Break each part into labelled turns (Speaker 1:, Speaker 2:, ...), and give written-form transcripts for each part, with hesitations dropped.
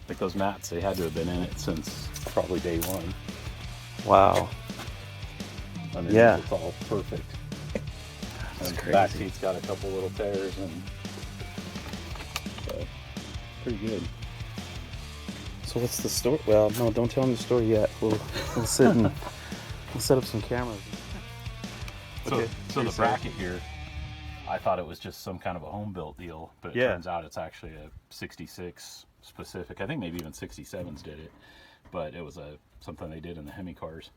Speaker 1: Like those mats, they had to have been in it since probably day one.
Speaker 2: Wow.
Speaker 1: Underneath,
Speaker 2: Yeah.
Speaker 1: it's all perfect.
Speaker 2: That's
Speaker 1: And the
Speaker 2: crazy.
Speaker 1: back seat's got a couple little tears, and pretty good.
Speaker 2: So what's the story? Well, no, don't tell me the story yet. We'll sit and we'll set up some cameras. Okay,
Speaker 1: So the bracket here, I thought it was just some kind of a home built deal, but it turns out it's actually a 66 specific. I think maybe even 67s did it, but it was something they did in the Hemi cars.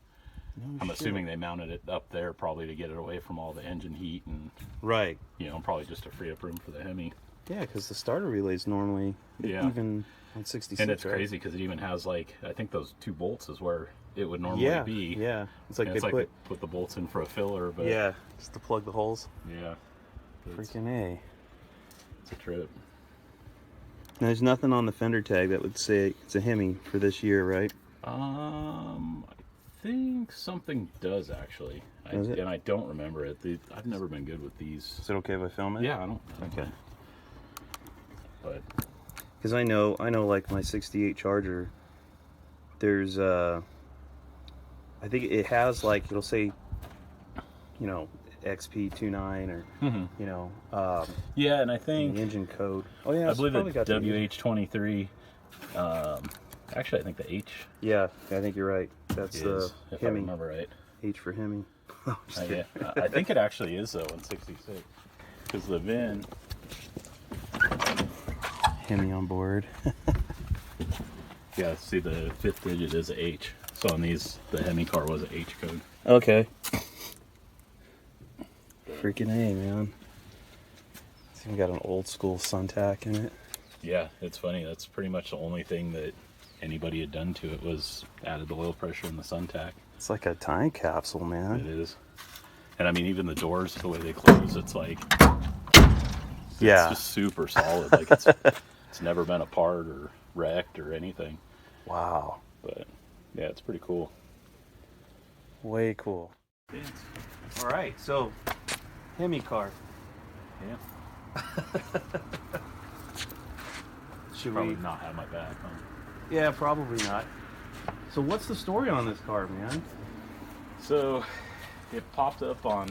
Speaker 2: No
Speaker 1: I'm
Speaker 2: shit.
Speaker 1: assuming they mounted it up there probably to get it away from all the engine heat and,
Speaker 2: Right.
Speaker 1: you know, probably just to free up room for the Hemi.
Speaker 2: Yeah, because the starter relays normally even on 66.
Speaker 1: And it's
Speaker 2: right?
Speaker 1: crazy because it even has, like, I think those 2 bolts is where it would normally be.
Speaker 2: Yeah, it's like
Speaker 1: And
Speaker 2: they
Speaker 1: put the bolts in for a filler, but
Speaker 2: just to plug the holes.
Speaker 1: yeah,
Speaker 2: Freaking A.
Speaker 1: it's a trip.
Speaker 2: Now, there's nothing on the fender tag that would say it's a Hemi for this year, right?
Speaker 1: I think something does actually.
Speaker 2: Does it?
Speaker 1: And I don't remember it. I've never been good with these.
Speaker 2: Is it okay if I film it?
Speaker 1: Yeah, I don't.
Speaker 2: Okay.
Speaker 1: But
Speaker 2: Because I know, like my '68 Charger. There's I think it has like it'll say, you know, XP29 or you know.
Speaker 1: yeah, and I think
Speaker 2: the engine code. Oh yeah,
Speaker 1: I believe
Speaker 2: probably
Speaker 1: the
Speaker 2: got the
Speaker 1: WH23. Actually, I think the H.
Speaker 2: Yeah, I think you're right. That's the
Speaker 1: if I
Speaker 2: Hemi.
Speaker 1: remember right.
Speaker 2: H for Hemi. Oh, just kidding.
Speaker 1: Yeah, I think it actually is though in 66 because the VIN.
Speaker 2: Hemi on board.
Speaker 1: Yeah, see the 5th digit is a H. So on these, the Hemi car was a H code.
Speaker 2: Okay. Freaking A, man. It's even got an old school Suntac in it.
Speaker 1: Yeah, it's funny. That's pretty much the only thing that anybody had done to it was added the oil pressure in the Suntac.
Speaker 2: It's like a time capsule, man.
Speaker 1: It is. And I mean, even the doors, the way they close, it's like, it's just super solid. Like it's never been apart or wrecked or anything.
Speaker 2: Wow.
Speaker 1: But yeah, it's pretty cool.
Speaker 2: Way cool. All right, so Hemi car.
Speaker 1: Yeah.
Speaker 2: Should
Speaker 1: Probably
Speaker 2: we?
Speaker 1: not have my back, huh?
Speaker 2: Yeah, probably not. So what's the story on this car, man?
Speaker 1: So it popped up on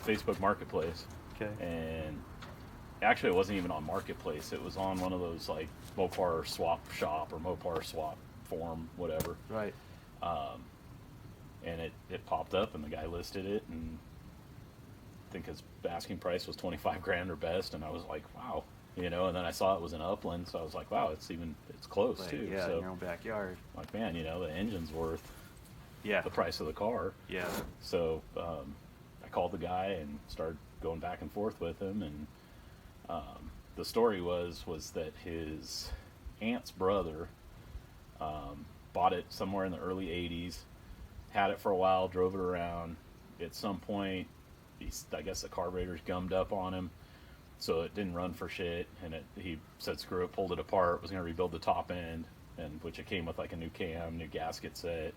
Speaker 1: Facebook Marketplace.
Speaker 2: Okay.
Speaker 1: And actually it wasn't even on Marketplace. It was on one of those like Mopar swap shop or Mopar swap forum, whatever.
Speaker 2: Right.
Speaker 1: And it popped up and the guy listed it, and I think his asking price was 25 grand or best, and I was like, wow, you know, and then I saw it was in Upland, so I was like, wow, it's close too.
Speaker 2: Yeah,
Speaker 1: so
Speaker 2: in your own backyard.
Speaker 1: like, man, you know, the engine's worth
Speaker 2: Yeah.
Speaker 1: the price of the car.
Speaker 2: Yeah.
Speaker 1: So I called the guy and started going back and forth with him, and the story was that his aunt's brother bought it somewhere in the early 80s, had it for a while, drove it around. At some point, I guess the carburetor's gummed up on him, so it didn't run for shit, and he said screw it, pulled it apart, was going to rebuild the top end, and which it came with like a new cam, new gasket set,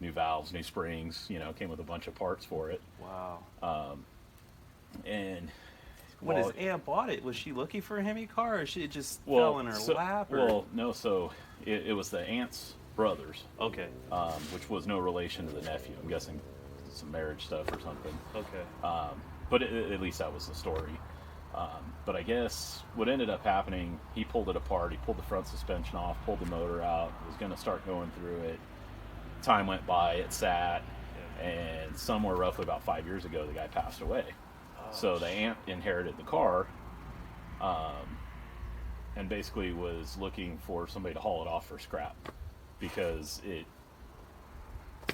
Speaker 1: new valves, new springs, you know, came with a bunch of parts for it.
Speaker 2: Wow.
Speaker 1: And
Speaker 2: When his aunt bought it, was she looking for a Hemi car, or she just fell in her lap? Or?
Speaker 1: Well, no. So it was the aunt's brothers.
Speaker 2: Okay.
Speaker 1: Which was no relation to the nephew. I'm guessing some marriage stuff or something.
Speaker 2: Okay.
Speaker 1: But at least that was the story. But I guess what ended up happening, he pulled it apart. He pulled the front suspension off, pulled the motor out, was going to start going through it. Time went by, it sat, and somewhere roughly about 5 years ago, the guy passed away. So the aunt inherited the car, and basically was looking for somebody to haul it off for scrap, because it,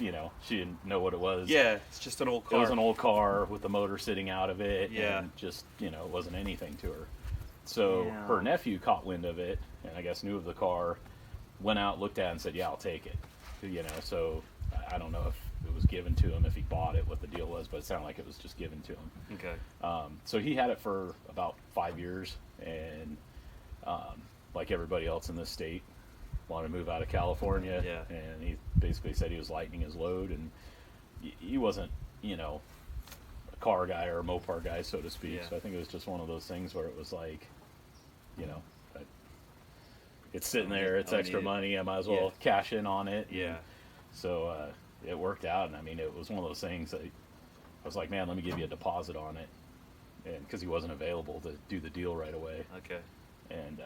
Speaker 1: you know, she didn't know what it was.
Speaker 2: Yeah, it's just an old car.
Speaker 1: It was an old car with the motor sitting out of it,
Speaker 2: Yeah.
Speaker 1: and just, you know, it wasn't anything to her. So her nephew caught wind of it, and I guess knew of the car, went out, looked at it, and said, yeah, I'll take it. You know, so I don't know if it was given to him, if he bought it, what the deal was, but it sounded like it was just given to him.
Speaker 2: Okay.
Speaker 1: So he had it for about 5 years, and like everybody else in this state, wanted to move out of California.
Speaker 2: Yeah.
Speaker 1: And he basically said he was lightening his load, and he wasn't, you know, a car guy or a Mopar guy, so to speak.
Speaker 2: Yeah.
Speaker 1: So I think it was just one of those things where it was like, you know, it's sitting there, it's
Speaker 3: I
Speaker 1: extra
Speaker 3: need it.
Speaker 1: money, I might as well
Speaker 3: Yeah.
Speaker 1: cash in on it.
Speaker 3: Yeah.
Speaker 1: So it worked out, and I mean, it was one of those things that I was like, man, let me give you a deposit on it, and because he wasn't available to do the deal right away.
Speaker 3: Okay.
Speaker 1: And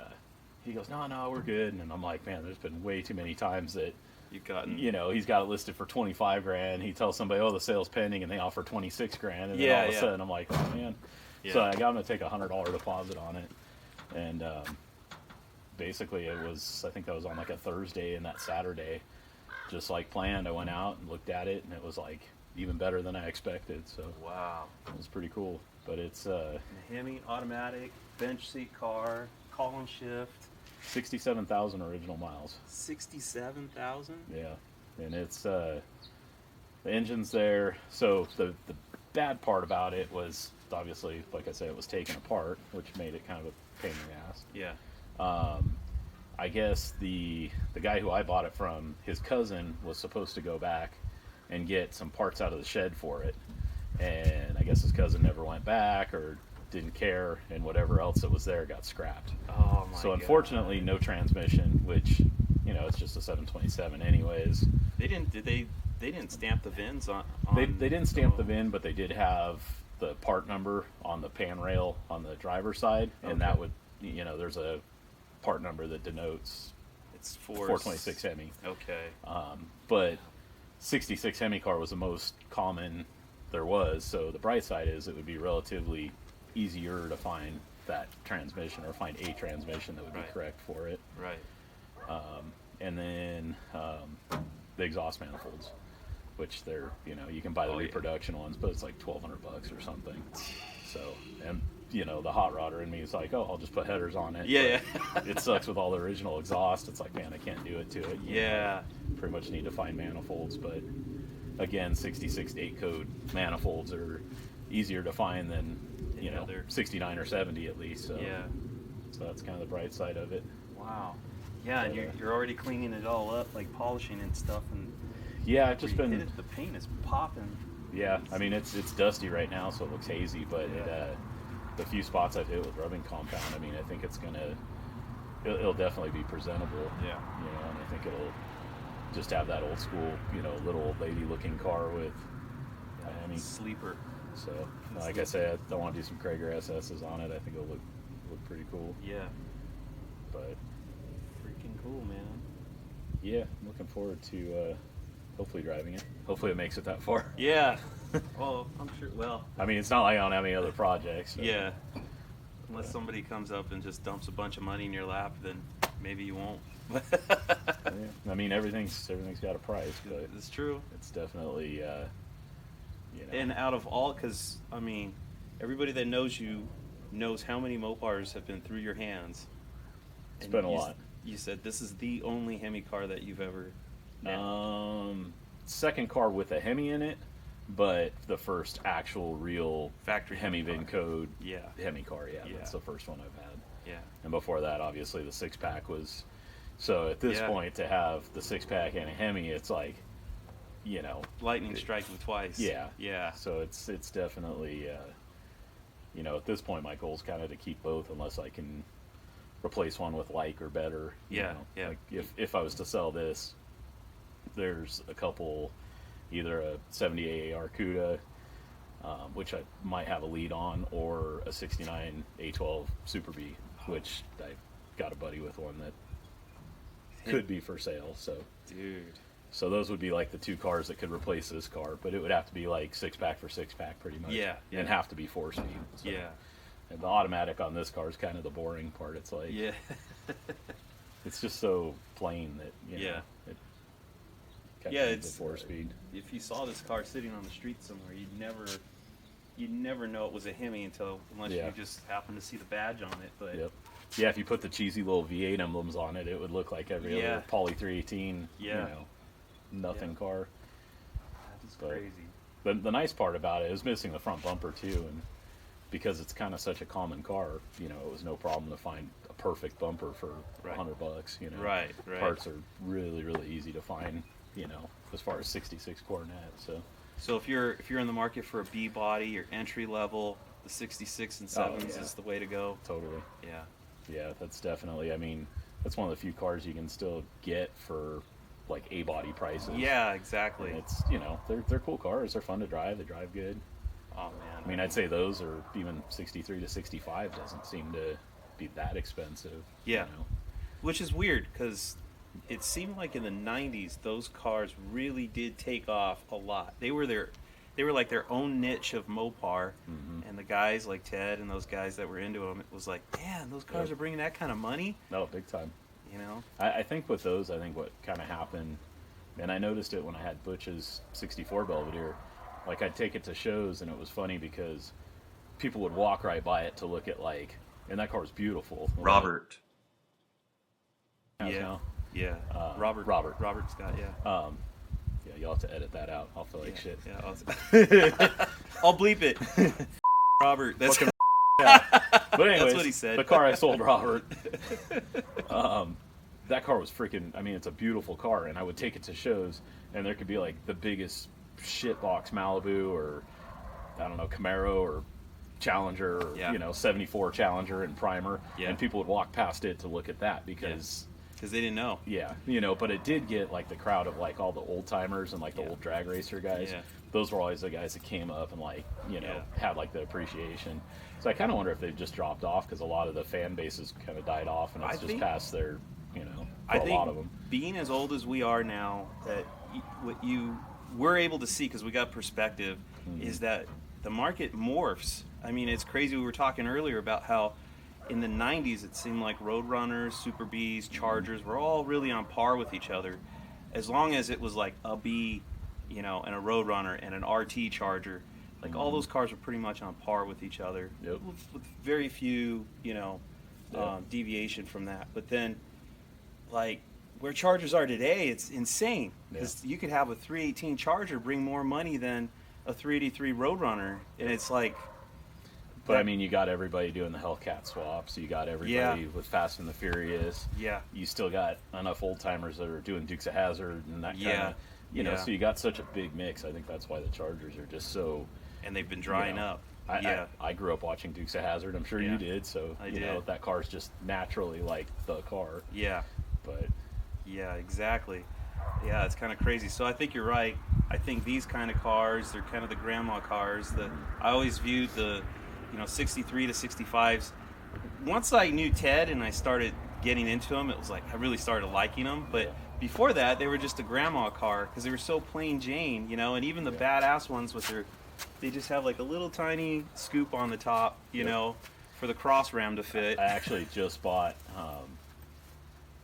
Speaker 1: he goes, no, we're good. And I'm like, man, there's been way too many times that,
Speaker 3: You've gotten.
Speaker 1: you know, he's got it listed for 25 grand. He tells somebody, oh, the sale's pending, and they offer 26 grand. And then all of a sudden, I'm like, oh man.
Speaker 3: Yeah.
Speaker 1: So I got him to take $100 deposit on it, and basically it was, I think that was on like a Thursday, and that Saturday, just like planned, I went out and looked at it, and it was like even better than I expected. So
Speaker 3: Wow.
Speaker 1: it was pretty cool. But it's
Speaker 2: The Hemi automatic bench seat car, column shift,
Speaker 1: 67,000 original miles.
Speaker 2: 67,000.
Speaker 1: Yeah, and it's the engine's there. So the bad part about it was obviously, like I said, it was taken apart, which made it kind of a pain in the ass.
Speaker 3: Yeah.
Speaker 1: I guess the guy who I bought it from, his cousin was supposed to go back and get some parts out of the shed for it, and I guess his cousin never went back or didn't care, and whatever else that was there got scrapped.
Speaker 3: Oh my.
Speaker 1: So unfortunately, no transmission, which, you know, it's just a 727 anyways.
Speaker 3: They didn't. Did they? They didn't stamp the VINs on.
Speaker 1: They didn't stamp the VIN, but they did have the part number on the pan rail on the driver's side, and
Speaker 3: Okay.
Speaker 1: that would, you know, there's a part number that denotes
Speaker 3: It's
Speaker 1: 426 Hemi.
Speaker 3: Okay.
Speaker 1: But 66 Hemi car was the most common there was, so the bright side is it would be relatively easier to find that transmission, or find a transmission that would be
Speaker 3: Right.
Speaker 1: correct for it.
Speaker 3: Right.
Speaker 1: And then the exhaust manifolds, which they're, you know, you can buy the
Speaker 3: Oh, yeah.
Speaker 1: reproduction ones, but it's like $1,200 or something. So, and you know, the hot rodder in me is like, oh, I'll just put headers on it.
Speaker 3: Yeah.
Speaker 1: But it sucks with all the original exhaust. It's like, man, I can't do it to it. You
Speaker 3: Yeah.
Speaker 1: know, pretty much need to find manifolds, but again, 66 date code manifolds are easier to find than, you
Speaker 3: Yeah,
Speaker 1: know,
Speaker 3: they're-
Speaker 1: 69 or 70 at least. So,
Speaker 3: Yeah.
Speaker 1: so that's kind of the bright side of it.
Speaker 2: Wow. Yeah, and you're already cleaning it all up, like polishing and stuff, and
Speaker 1: Yeah, I've just
Speaker 2: where you
Speaker 1: been.
Speaker 2: hit it, the paint is popping.
Speaker 1: Yeah, I mean it's dusty right now, so it looks hazy. But
Speaker 2: Yeah.
Speaker 1: the few spots I've hit with rubbing compound, I mean, I think it'll definitely be presentable.
Speaker 3: Yeah.
Speaker 1: You know, and I think it'll just have that old school, you know, little old lady looking car with a Hemi.
Speaker 3: Sleeper.
Speaker 1: So, like I said, I want to do some Krager SS's on it. I think it'll look pretty cool.
Speaker 3: Yeah.
Speaker 1: But
Speaker 3: Freaking cool, man.
Speaker 1: yeah, I'm looking forward to hopefully driving it. Hopefully it makes it that far.
Speaker 3: Yeah. Well, I'm sure. Well.
Speaker 1: I mean, it's not like I don't have any other projects. So.
Speaker 3: Yeah. Unless somebody comes up and just dumps a bunch of money in your lap, then maybe you won't.
Speaker 1: Yeah. I mean, everything's got a price, but
Speaker 3: It's true.
Speaker 1: it's definitely, you know.
Speaker 3: And out of all, because I mean, everybody that knows you knows how many Mopars have been through your hands.
Speaker 1: It's
Speaker 3: And
Speaker 1: been a
Speaker 3: you-
Speaker 1: lot.
Speaker 3: You said this is the only Hemi car that you've ever.
Speaker 1: Second car with a Hemi in it, but the first actual real
Speaker 3: Factory
Speaker 1: Hemi
Speaker 3: Hemi
Speaker 1: VIN
Speaker 3: car.
Speaker 1: code
Speaker 3: Yeah.
Speaker 1: Hemi car. Yeah,
Speaker 3: Yeah.
Speaker 1: that's the first one I've had.
Speaker 3: Yeah.
Speaker 1: And before that, obviously, the six pack was. So at this
Speaker 3: Yeah.
Speaker 1: point, to have the six pack and a Hemi, it's like, you know.
Speaker 3: Lightning striking twice.
Speaker 1: Yeah.
Speaker 3: Yeah.
Speaker 1: So it's definitely, you know, at this point, my goal is kind of to keep both, unless I can replace one with like or better. You
Speaker 3: Yeah,
Speaker 1: know?
Speaker 3: yeah.
Speaker 1: Like if I was to sell this, there's a couple, either a 78 Arcuda, which I might have a lead on, or a 69 A12 Super B, which I got a buddy with one that could be for sale.
Speaker 3: Dude.
Speaker 1: So those would be like the two cars that could replace this car, but it would have to be like six pack for six pack pretty much.
Speaker 3: Yeah, yeah.
Speaker 1: And have to be 4-speed. So.
Speaker 3: Yeah.
Speaker 1: And the automatic on this car is kind of the boring part. It's like,
Speaker 3: Yeah.
Speaker 1: it's just so plain that, you know,
Speaker 3: Yeah.
Speaker 1: it kind
Speaker 3: Yeah,
Speaker 1: of needs
Speaker 3: it's
Speaker 1: a 4-speed.
Speaker 3: If you saw this car sitting on the street somewhere, you'd never know it was a Hemi unless
Speaker 1: Yeah.
Speaker 3: you just happen to see the badge on it. But
Speaker 1: Yep. Yeah, if you put the cheesy little V8 emblems on it, it would look like every
Speaker 3: Yeah.
Speaker 1: other Poly 318,
Speaker 3: Yeah.
Speaker 1: you know, nothing
Speaker 3: Yeah.
Speaker 1: car.
Speaker 3: that's
Speaker 1: But-
Speaker 3: crazy.
Speaker 1: The nice part about it is missing the front bumper too, and because it's kind of such a common car, you know, it was no problem to find a perfect bumper for
Speaker 3: Right.
Speaker 1: $100. You know,
Speaker 3: Right, right.
Speaker 1: Parts are really, really easy to find. You know, as far as 66 Coronet.
Speaker 3: So if you're in the market for a B body or entry level, the 66 and 7s
Speaker 1: yeah.
Speaker 3: is the way to go.
Speaker 1: Totally.
Speaker 3: Yeah.
Speaker 1: Yeah, that's definitely. I mean, that's one of the few cars you can still get for like A body prices.
Speaker 3: Yeah, exactly.
Speaker 1: And it's, you know, they're cool cars. They're fun to drive. They drive good.
Speaker 3: Oh man.
Speaker 1: I mean, I'd say those are even 63 to 65 doesn't seem to be that expensive.
Speaker 3: Yeah.
Speaker 1: You know?
Speaker 3: Which is weird because it seemed like in the 90s those cars really did take off a lot. They were like their own niche of Mopar, and the guys like Ted and those guys that were into them, it was like, man, those cars are bringing that kind of money.
Speaker 1: No, big time.
Speaker 3: You know?
Speaker 1: I think with those, I think what kind of happened, and I noticed it when I had Butch's 64 Belvedere, like I'd take it to shows and it was funny because people would walk right by it to look at like, and that car was beautiful.
Speaker 4: Robert.
Speaker 3: Yeah.
Speaker 1: Now.
Speaker 3: Yeah. Robert Scott, yeah.
Speaker 1: Yeah, you'll have to edit that out. I'll feel like shit.
Speaker 3: Yeah, I'll bleep it. Robert. That's
Speaker 1: Yeah. But anyways,
Speaker 3: That's what he said.
Speaker 1: The car I sold Robert, that car was freaking, I mean, it's a beautiful car, and I would take it to shows, and there could be like the biggest shitbox Malibu or, I don't know, Camaro or Challenger or, you know, 74 Challenger and primer, and people would walk past it to look at that because
Speaker 3: they didn't know.
Speaker 1: Yeah, you know, but it did get like the crowd of like all the old timers and like the old drag racer guys.
Speaker 3: Yeah.
Speaker 1: Those were always the guys that came up and like, you know, had like the appreciation. So I kind of wonder if they've just dropped off because a lot of the fan bases kind of died off, and it's just past their, you know, for a lot of them.
Speaker 3: Being as old as we are now, that what we're able to see because we got perspective, is that the market morphs. I mean, it's crazy. We were talking earlier about how in the 90s it seemed like Roadrunners, Super Bs, Chargers were all really on par with each other, as long as it was like a B, you know, and a Roadrunner and an RT Charger. Like all those cars were pretty much on par with each other, with very few, you know, deviation from that. But then, like where Chargers are today, it's insane because you could have a 318 Charger bring more money than a 383 Roadrunner, and it's like.
Speaker 1: But I mean, you got everybody doing the Hellcat swaps. You got everybody with Fast and the Furious.
Speaker 3: Yeah.
Speaker 1: You still got enough old timers that are doing Dukes of Hazzard and that kind of, you know. So you got such a big mix. I think that's why the Chargers are just so.
Speaker 3: And they've been drying up.
Speaker 1: I grew up watching Dukes of Hazzard. I'm sure you did. So you know that car's just naturally like the car.
Speaker 3: Yeah.
Speaker 1: But.
Speaker 3: Yeah, exactly. Yeah, it's kind of crazy. So I think you're right. I think these kind of cars, they're kind of the grandma cars. I always viewed the, you know, 63 to 65s. Once I knew Ted and I started getting into them, it was like I really started liking them. But before that, they were just a grandma car because they were so plain Jane, you know. And even the badass ones with they just have like a little tiny scoop on the top, you know, for the cross ram to fit.
Speaker 1: I actually just bought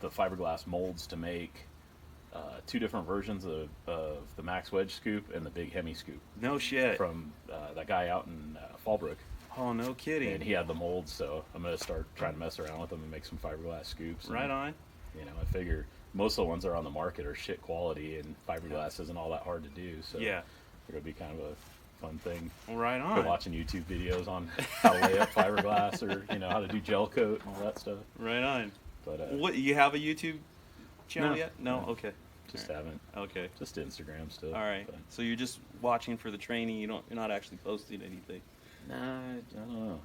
Speaker 1: the fiberglass molds to make two different versions of the Max Wedge scoop and the big Hemi scoop.
Speaker 3: No shit.
Speaker 1: From that guy out in Fallbrook.
Speaker 3: Oh, no kidding.
Speaker 1: And he had the molds, so I'm going to start trying to mess around with them and make some fiberglass scoops.
Speaker 3: Right on.
Speaker 1: You know, I figure most of the ones that are on the market are shit quality, and fiberglass isn't all that hard to do. So it'll be kind of a fun thing.
Speaker 3: Well, right on.
Speaker 1: Been watching YouTube videos on how to lay up fiberglass, or you know, how to do gel coat and all that stuff.
Speaker 3: Right on.
Speaker 1: But
Speaker 3: what, you have a YouTube channel
Speaker 1: No.
Speaker 3: yet? No? Okay.
Speaker 1: Just haven't.
Speaker 3: Okay.
Speaker 1: Just Instagram still.
Speaker 3: All right.
Speaker 1: But.
Speaker 3: So you're just watching for the training. You're not actually posting anything.
Speaker 1: Nah, I don't know.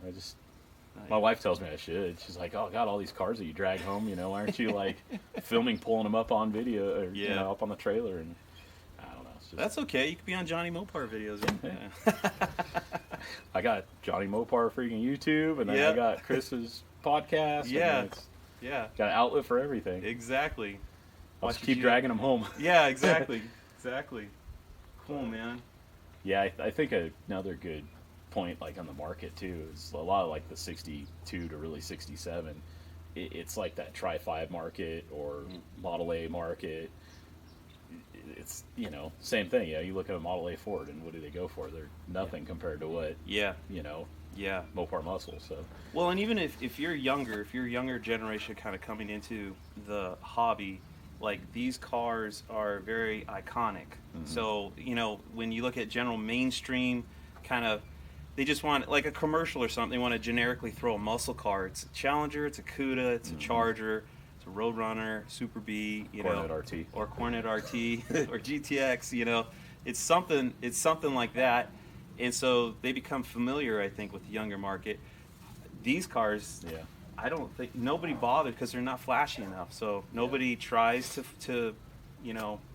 Speaker 1: My wife tells me I should. She's like, "Oh, God, all these cars that you drag home, you know, aren't you like filming, pulling them up on video, or you know, up on the trailer?" And I don't know. It's just...
Speaker 3: That's okay. You could be on Johnny Mopar videos.
Speaker 1: I got Johnny Mopar freaking YouTube, and then I got Chris's podcast.
Speaker 3: Yeah.
Speaker 1: Got an outlet for everything.
Speaker 3: Exactly.
Speaker 1: I'll just keep dragging them home.
Speaker 3: Yeah, exactly. Exactly. Cool, man.
Speaker 1: Yeah, I think another good point, like on the market too, is a lot of like the 62 to really 67. It's like that Tri-5 market or Model A market. It's, you know, same thing. Yeah, you look at a Model A Ford, and what do they go for? They're nothing compared to what. You know.
Speaker 3: Yeah.
Speaker 1: Mopar muscle. So. Well,
Speaker 3: and even if you're younger, if you're younger generation, kind of coming into the hobby. Like, these cars are very iconic. So, you know, when you look at general mainstream, kind of, they just want, like a commercial or something, they want to generically throw a muscle car. It's a Challenger, it's a Cuda, it's a Charger, it's a Roadrunner, Super B, you know.
Speaker 1: Coronet RT.
Speaker 3: Or Coronet RT, or GTX, you know. It's something like that. And so they become familiar, I think, with the younger market. These cars... I don't think nobody bothered because they're not flashy enough. So nobody tries to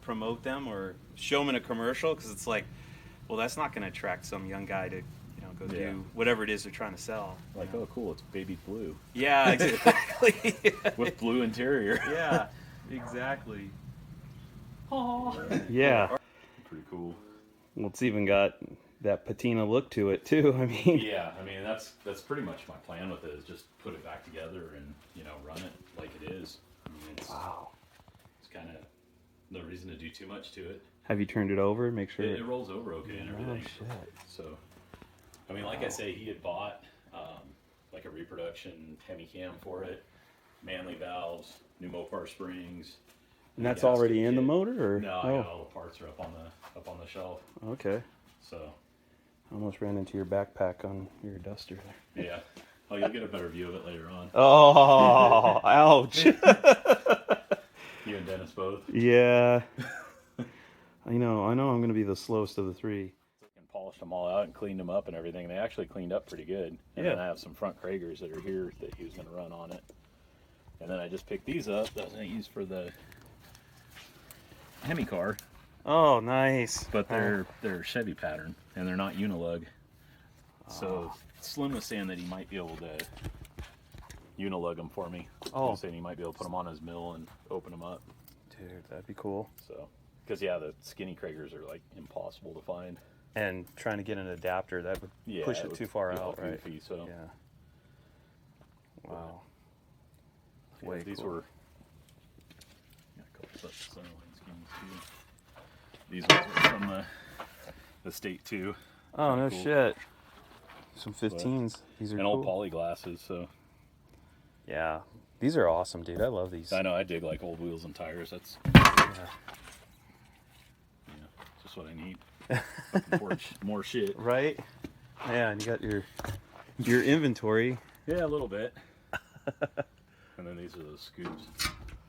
Speaker 3: promote them or show them in a commercial because it's like, well, that's not going to attract some young guy to go do whatever it is they're trying to sell.
Speaker 1: Like, oh, cool, it's baby blue.
Speaker 3: Yeah, exactly.
Speaker 1: With blue interior.
Speaker 3: Yeah, exactly.
Speaker 2: Yeah.
Speaker 1: Pretty cool.
Speaker 2: Well, it's even got that patina look to it too. I mean.
Speaker 1: Yeah, I mean that's pretty much my plan with it is just put it back together and run it like it is. I mean, it's kind of no reason to do too much to it.
Speaker 2: Have you turned it over? Make sure
Speaker 1: it rolls over okay and everything.
Speaker 2: Oh shit!
Speaker 1: So, I mean, like I say, he had bought like a reproduction Hemi cam for it, manly valves, new Mopar springs.
Speaker 2: And that's already in the motor, or
Speaker 1: no? I got all the parts are up on the shelf.
Speaker 2: Okay.
Speaker 1: So,
Speaker 2: I almost ran into your backpack on your duster there.
Speaker 1: Yeah. Oh, you'll get a better view of it later on.
Speaker 2: Oh, ouch!
Speaker 1: You and Dennis both.
Speaker 2: Yeah. I know. I'm going to be the slowest of the three.
Speaker 1: And polished them all out and cleaned them up and everything. They actually cleaned up pretty good. And then I have some front Kragers that are here that he was going to run on it. And then I just picked these up that I used for the Hemi car.
Speaker 2: Oh, nice.
Speaker 1: But they're Chevy pattern and they're not unilug. So Slim was saying that he might be able to unilug them for me. He was saying he might be able to put them on his mill and open them up.
Speaker 2: Dude, that'd be cool.
Speaker 1: So, because the skinny Kragers are like impossible to find.
Speaker 2: And trying to get an adapter, that would push it too far out, right?
Speaker 1: Goofy, so.
Speaker 2: Yeah. Wow.
Speaker 1: Yeah, these were. Got a couple sets of Sunlight skins too. These ones were from the state too.
Speaker 2: Oh, no shit. Some 15s. These are
Speaker 1: and
Speaker 2: cool.
Speaker 1: old poly glasses, so.
Speaker 2: Yeah. These are awesome, dude. I love these.
Speaker 1: I know, I dig like old wheels and tires. That's just what I need. More shit.
Speaker 2: Right? Yeah, and you got your inventory.
Speaker 1: Yeah, a little bit. And then these are the scoops,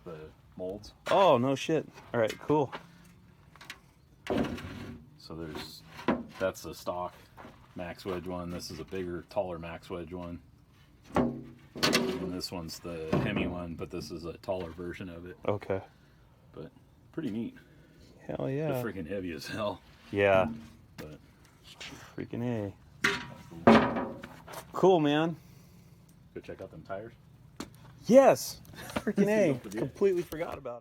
Speaker 1: the molds.
Speaker 2: Oh, no shit. All right, cool.
Speaker 1: So that's the stock Max Wedge one. This is a bigger, taller Max Wedge one. And this one's the Hemi one, but this is a taller version of it.
Speaker 2: Okay.
Speaker 1: But pretty neat.
Speaker 2: Hell yeah.
Speaker 1: They're freaking heavy as hell.
Speaker 2: Yeah.
Speaker 1: But
Speaker 2: freaking A. Cool, man.
Speaker 1: Go check out them tires.
Speaker 2: Yes. Freaking A. Completely forgot about it.